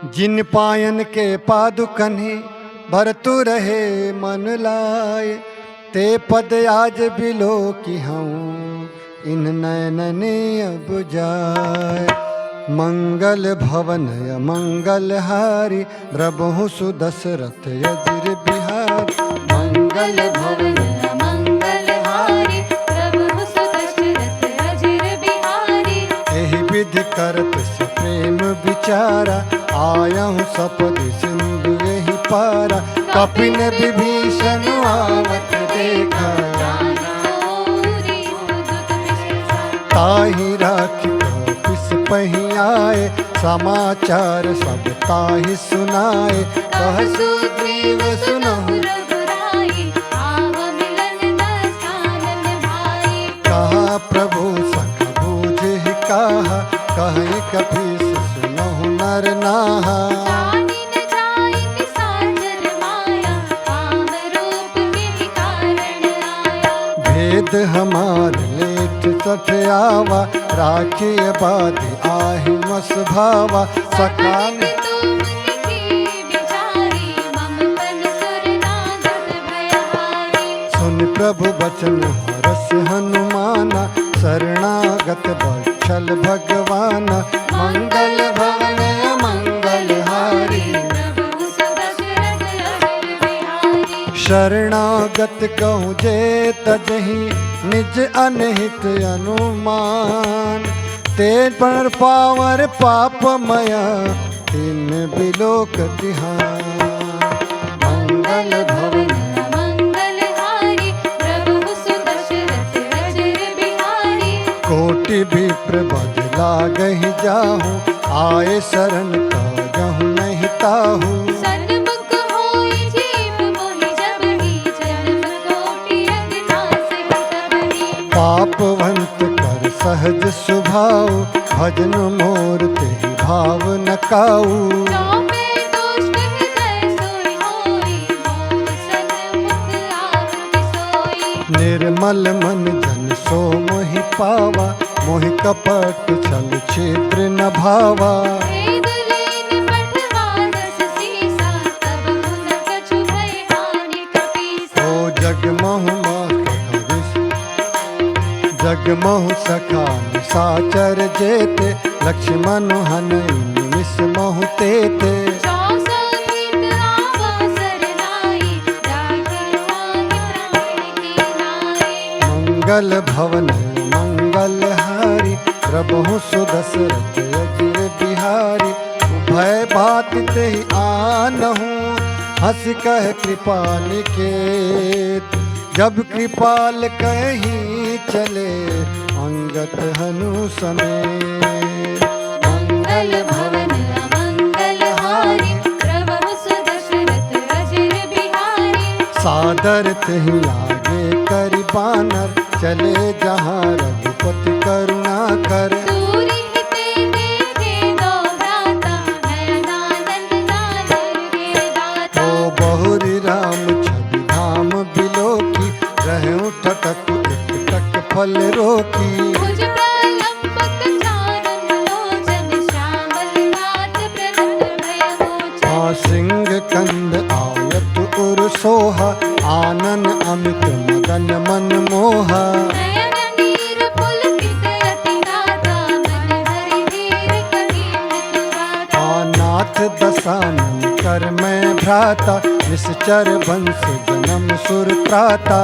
जिन पायन के पादुकन्हि भरतु रहे मन लाए, ते पद आज बिलो की हूँ इन नयनने अब जाए। मंगल भवन मंगल हारी, द्रबहु सुदशरथ अजिर बिहारी। मंगल भवन मंगल हारी, प्रभु सुदशरथ अजिर बिहारी। एहि विधि करत से प्रेम विचारा, आयहु सपदि सिंधु यही पारा। कपिन विभीषण आवत देखा, ताहि राखी कपिस पहि आए। समाचार सब ताहि सुनाए, कह सुग्रीव सुनहु कहा प्रभु सख बूझहि कहा। कहे कपीस सुनहु नर नाहा, भेद हमार लेट सठ आवा। राखी बाधि आहि मस भावा, सकान सुन प्रभु बचन हरस हनुमाना। शरणागत बक्षल भगवाना, मंगल भवन मंगल हारी। शरणागत कहूँ जे तजहि, निज अनहित अनुमान। ते पर पावर पापमया, तीन बिलोक तिहार। मंगल भवन कोटि विप्र बद लागहि जाहू। आए शरण काजहु नहीं ताहू। पापवंत कर सहज स्वभाव, भजन मोर तेहि भाव न काऊ। निर्मल मन जन सो मोहि पावा, मोहि कपट छल छिद्र न भावा। ओ जगमहु सखा निशाचर जेते। लक्ष्मण हनहि निमिष महु तेते। मंगल भवन मंगल हारी, प्रभु सुदशरथ अजिर बिहारी। भय बात तेहि आनहु, हंस कह कृपाल के। जब कृपाल कहीं चले, अंगत हनु समेत। मंगल भवन मंगल हारी, प्रभु सुदशरथ अजिर बिहारी। सादर तेहि लागे करि बानर, चले जहाँ रघुपति करुणा कर। ओ बहुरी राम छवि धाम बिलोकी, रहूं ठटक एक टक फल रोकी। सिंह कंद आयत उर सोहा, आनन अमित मदन मन मोहा। नाथ दशानन कर मैं भ्राता, निश्चर वंश जन्म सुर त्राता।